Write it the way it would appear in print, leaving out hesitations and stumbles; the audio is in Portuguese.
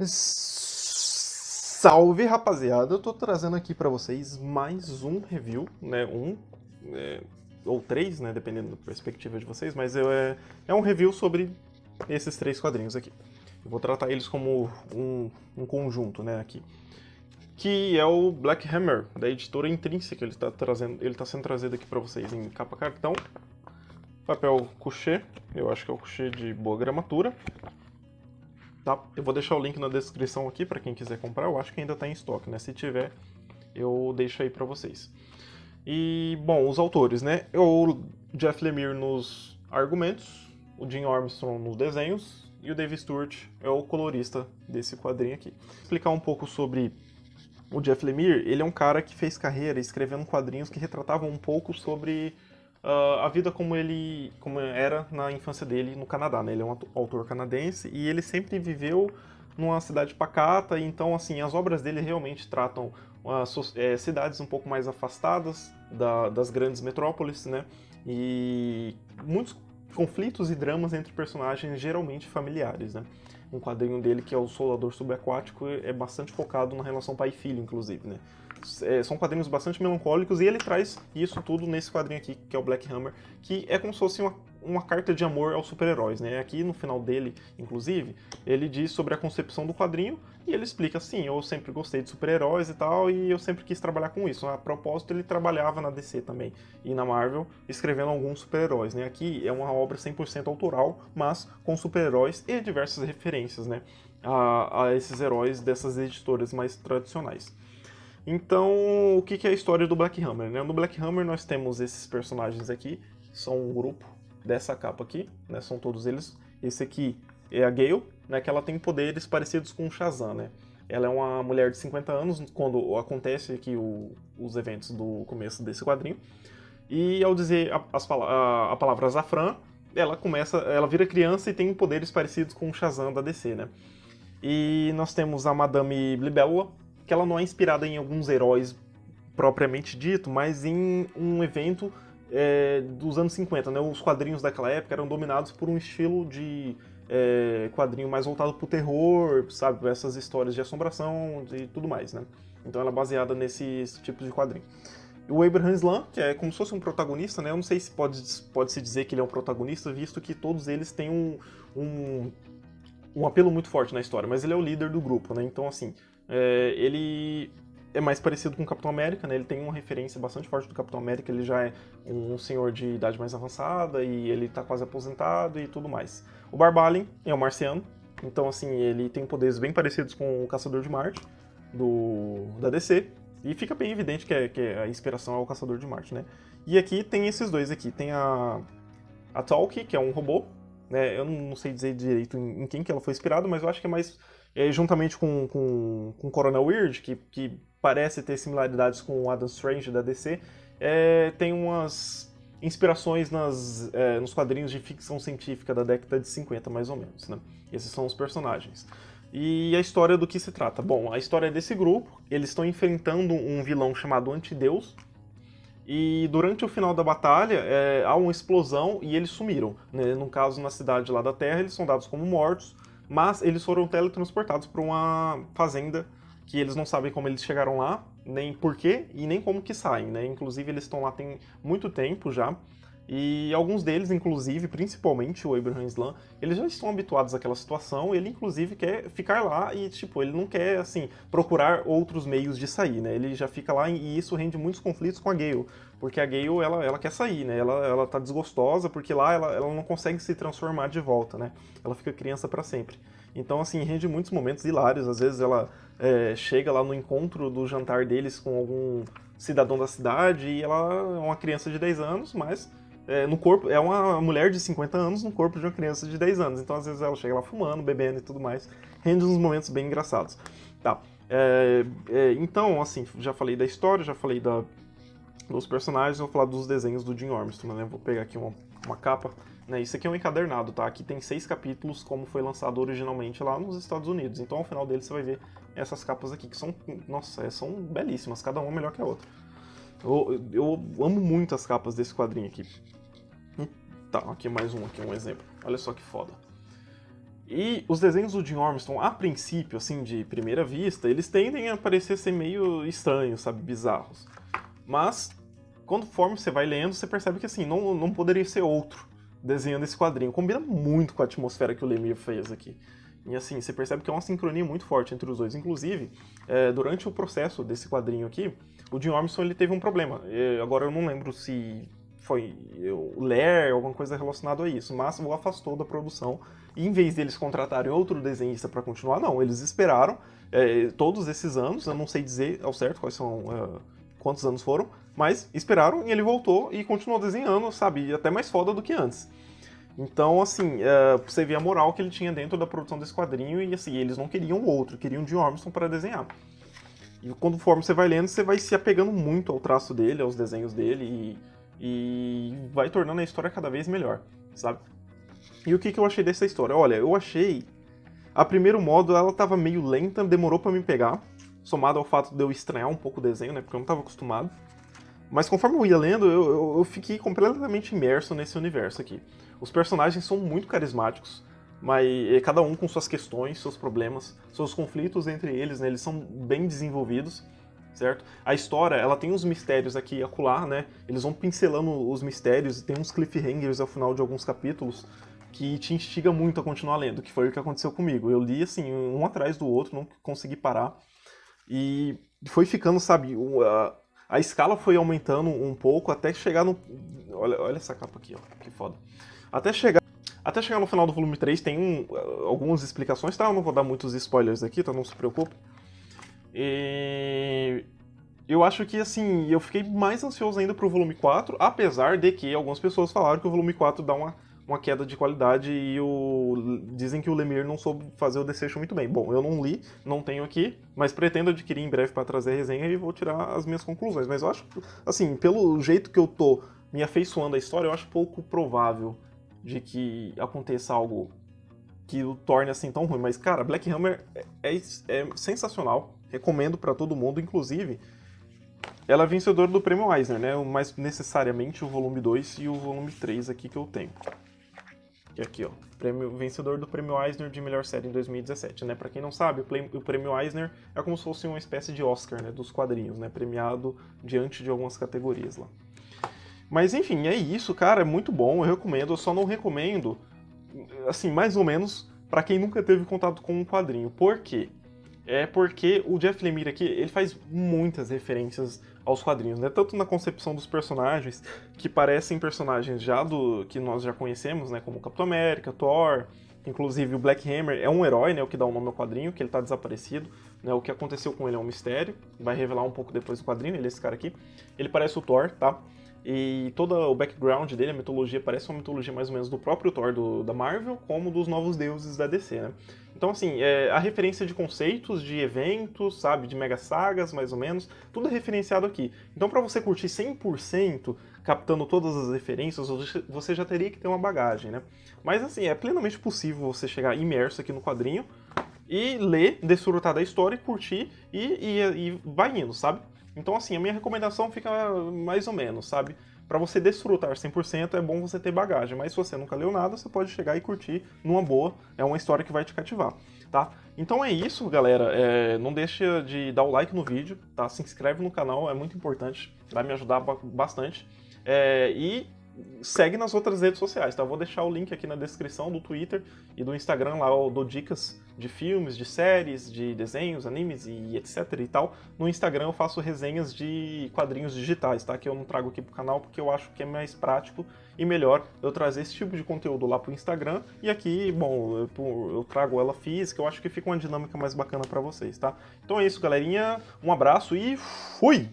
Salve, rapaziada! Eu tô trazendo aqui pra vocês mais um review, né? Ou três, né? Dependendo da perspectiva de vocês, mas é um review sobre esses três quadrinhos aqui. Eu vou tratar eles como um conjunto, né? Aqui. Que é o Black Hammer, da editora Intrínseca. Ele tá sendo trazido aqui pra vocês em capa cartão, papel couché, eu acho que é o couché de boa gramatura. Tá? Eu vou deixar o link na descrição aqui para quem quiser comprar. Eu acho que ainda está em estoque, né? Se tiver, eu deixo aí para vocês. E, bom, os autores, né? O Jeff Lemire nos argumentos, o Jim Armstrong nos desenhos e o Dave Stewart é o colorista desse quadrinho aqui. Vou explicar um pouco sobre o Jeff Lemire. Ele é um cara que fez carreira escrevendo quadrinhos que retratavam um pouco sobre a vida como era na infância dele no Canadá, né? Ele é um autor canadense e ele sempre viveu numa cidade pacata, e então, assim, as obras dele realmente tratam cidades um pouco mais afastadas das grandes metrópoles, né? E muitos conflitos e dramas entre personagens geralmente familiares, né? Um quadrinho dele, que é o Solador Subaquático, é bastante focado na relação pai e filho, inclusive, né? São quadrinhos bastante melancólicos e ele traz isso tudo nesse quadrinho aqui, que é o Black Hammer, que é como se fosse uma carta de amor aos super-heróis, né? Aqui no final dele, inclusive, ele diz sobre a concepção do quadrinho e ele explica assim: eu sempre gostei de super-heróis e tal, e eu sempre quis trabalhar com isso. A propósito, ele trabalhava na DC também e na Marvel, escrevendo alguns super-heróis, né? Aqui é uma obra 100% autoral, mas com super-heróis e diversas referências, né? A esses heróis dessas editoras mais tradicionais. Então, o que é a história do Black Hammer, né? No Black Hammer nós temos esses personagens aqui, são um grupo dessa capa aqui, né? São todos eles. Esse aqui é a Gale, né? Que ela tem poderes parecidos com o Shazam, né? Ela é uma mulher de 50 anos quando acontece aqui os eventos do começo desse quadrinho. E ao dizer a palavra Azafran, ela vira criança e tem poderes parecidos com o Shazam da DC, né? E nós temos a Madame Libélula, que ela não é inspirada em alguns heróis propriamente dito, mas em um evento dos anos 50, né? Os quadrinhos daquela época eram dominados por um estilo de quadrinho mais voltado pro terror, sabe? Essas histórias de assombração e tudo mais, né? Então ela é baseada nesse tipo de quadrinho. O Abraham Slam, que é como se fosse um protagonista, né? Eu não sei se pode-se dizer que ele é um protagonista, visto que todos eles têm um apelo muito forte na história, mas ele é o líder do grupo, né? Então, assim, ele é mais parecido com o Capitão América, né? Ele tem uma referência bastante forte do Capitão América, ele já é um senhor de idade mais avançada e ele tá quase aposentado e tudo mais. O Barbalian é um marciano, então, assim, ele tem poderes bem parecidos com o Caçador de Marte, da DC, e fica bem evidente que a inspiração é o Caçador de Marte, né? E aqui tem esses dois aqui, tem a Talkie, que é um robô, né? Eu não sei dizer direito em quem que ela foi inspirada, mas eu acho que é mais juntamente com o Coronel Weird, que parece ter similaridades com o Adam Strange da DC, tem umas inspirações nos quadrinhos de ficção científica da década de 50, mais ou menos, né? Esses são os personagens. E a história do que se trata? Bom, a história é desse grupo, eles estão enfrentando um vilão chamado Antideus, e durante o final da batalha, há uma explosão e eles sumiram, né? No caso, na cidade lá da Terra, eles são dados como mortos, mas eles foram teletransportados para uma fazenda que eles não sabem como eles chegaram lá, nem porquê e nem como que saem, né? Inclusive, eles estão lá tem muito tempo já. E alguns deles, inclusive, principalmente o Abraham Slam, eles já estão habituados àquela situação, ele inclusive quer ficar lá e, tipo, ele não quer, assim, procurar outros meios de sair, né? Ele já fica lá e isso rende muitos conflitos com a Gale, porque a Gale, ela quer sair, né? Ela tá desgostosa porque lá ela não consegue se transformar de volta, né? Ela fica criança para sempre. Então, assim, rende muitos momentos hilários, às vezes ela chega lá no encontro do jantar deles com algum cidadão da cidade e ela é uma criança de 10 anos, mas no corpo, é uma mulher de 50 anos no corpo de uma criança de 10 anos. Então, às vezes, ela chega lá fumando, bebendo e tudo mais. Rende uns momentos bem engraçados. Tá. Então, assim, já falei da história, já falei dos personagens, vou falar dos desenhos do Jim Armstrong, né? Vou pegar aqui uma capa. Né? Isso aqui é um encadernado, tá? Aqui tem 6 capítulos, como foi lançado originalmente lá nos Estados Unidos. Então, ao final dele, você vai ver essas capas aqui, que são, nossa, são belíssimas, cada uma melhor que a outra. Eu amo muito as capas desse quadrinho aqui. Tá, aqui mais um exemplo. Olha só que foda. E os desenhos do Jim Ormston, a princípio, assim, de primeira vista, eles tendem a parecer ser meio estranhos, sabe, bizarros. Mas, conforme você vai lendo, você percebe que, assim, não poderia ser outro desenhando esse quadrinho. Combina muito com a atmosfera que o Lemire fez aqui. E, assim, você percebe que é uma sincronia muito forte entre os dois. Inclusive, durante o processo desse quadrinho aqui, o Jim Ormston, ele teve um problema. Agora eu não lembro se foi o Lair, alguma coisa relacionada a isso, mas o afastou da produção. E em vez deles contratarem outro desenhista para continuar, não, eles esperaram todos esses anos, eu não sei dizer ao certo quais são, quantos anos foram, mas esperaram e ele voltou e continuou desenhando, sabe, até mais foda do que antes. Então, assim, você vê a moral que ele tinha dentro da produção desse quadrinho e, assim, eles não queriam o outro, queriam o Jim Ormston para desenhar. E conforme você vai lendo, você vai se apegando muito ao traço dele, aos desenhos dele e vai tornando a história cada vez melhor, sabe? E o que eu achei dessa história? Olha, eu achei... A primeiro modo, ela tava meio lenta, demorou pra me pegar, somado ao fato de eu estranhar um pouco o desenho, né? Porque eu não tava acostumado. Mas conforme eu ia lendo, eu fiquei completamente imerso nesse universo aqui. Os personagens são muito carismáticos, mas cada um com suas questões, seus problemas, seus conflitos entre eles, né? Eles são bem desenvolvidos, certo? A história, ela tem uns mistérios aqui e acolá, né? Eles vão pincelando os mistérios e tem uns cliffhangers ao final de alguns capítulos que te instiga muito a continuar lendo, que foi o que aconteceu comigo. Eu li, assim, um atrás do outro, não consegui parar. E foi ficando, sabe, a escala foi aumentando um pouco até chegar no... Olha essa capa aqui, ó, que foda. Até chegar no final do volume 3 tem algumas explicações, tá? Eu não vou dar muitos spoilers aqui, então não se preocupe. E... eu acho que, assim, eu fiquei mais ansioso ainda pro volume 4, apesar de que algumas pessoas falaram que o volume 4 dá uma queda de qualidade e dizem que o Lemire não soube fazer o desfecho muito bem. Bom, eu não li, não tenho aqui, mas pretendo adquirir em breve para trazer a resenha e vou tirar as minhas conclusões. Mas eu acho, assim, pelo jeito que eu tô me afeiçoando à história, eu acho pouco provável de que aconteça algo que o torne assim tão ruim. Mas, cara, Black Hammer é sensacional, recomendo para todo mundo, inclusive... ela é vencedora do Prêmio Eisner, né? Mais necessariamente o volume 2 e o volume 3 aqui que eu tenho. Que é aqui, ó. Vencedor do Prêmio Eisner de melhor série em 2017, né? Pra quem não sabe, o Prêmio Eisner é como se fosse uma espécie de Oscar, né? Dos quadrinhos, né? Premiado diante de algumas categorias lá. Mas enfim, é isso, cara. É muito bom, eu recomendo. Eu só não recomendo, assim, mais ou menos, pra quem nunca teve contato com um quadrinho. Por quê? É porque o Jeff Lemire aqui, ele faz muitas referências aos quadrinhos, né? Tanto na concepção dos personagens, que parecem personagens já que nós já conhecemos, né? Como Capitão América, Thor, inclusive o Black Hammer é um herói, né? O que dá o nome ao quadrinho, que ele tá desaparecido, né? O que aconteceu com ele é um mistério, vai revelar um pouco depois do quadrinho, ele é esse cara aqui. Ele parece o Thor, tá? E todo o background dele, a mitologia, parece uma mitologia mais ou menos do próprio Thor da Marvel, como dos novos deuses da DC, né? Então, assim, a referência de conceitos, de eventos, sabe, de mega sagas, mais ou menos, tudo é referenciado aqui. Então, pra você curtir 100%, captando todas as referências, você já teria que ter uma bagagem, né? Mas, assim, é plenamente possível você chegar imerso aqui no quadrinho e ler, desfrutar da história e curtir e vai indo, sabe? Então, assim, a minha recomendação fica mais ou menos, sabe? Pra você desfrutar 100% é bom você ter bagagem, mas se você nunca leu nada, você pode chegar e curtir numa boa, é uma história que vai te cativar, tá? Então é isso, galera, não deixa de dar o like no vídeo, tá? Se inscreve no canal, é muito importante, vai me ajudar bastante, e segue nas outras redes sociais, tá? Eu vou deixar o link aqui na descrição do Twitter e do Instagram, lá eu dou dicas de filmes, de séries, de desenhos, animes e etc e tal. No Instagram eu faço resenhas de quadrinhos digitais, tá? Que eu não trago aqui pro canal porque eu acho que é mais prático e melhor eu trazer esse tipo de conteúdo lá pro Instagram e aqui, bom, eu trago ela física, eu acho que fica uma dinâmica mais bacana pra vocês, tá? Então é isso, galerinha, um abraço e fui!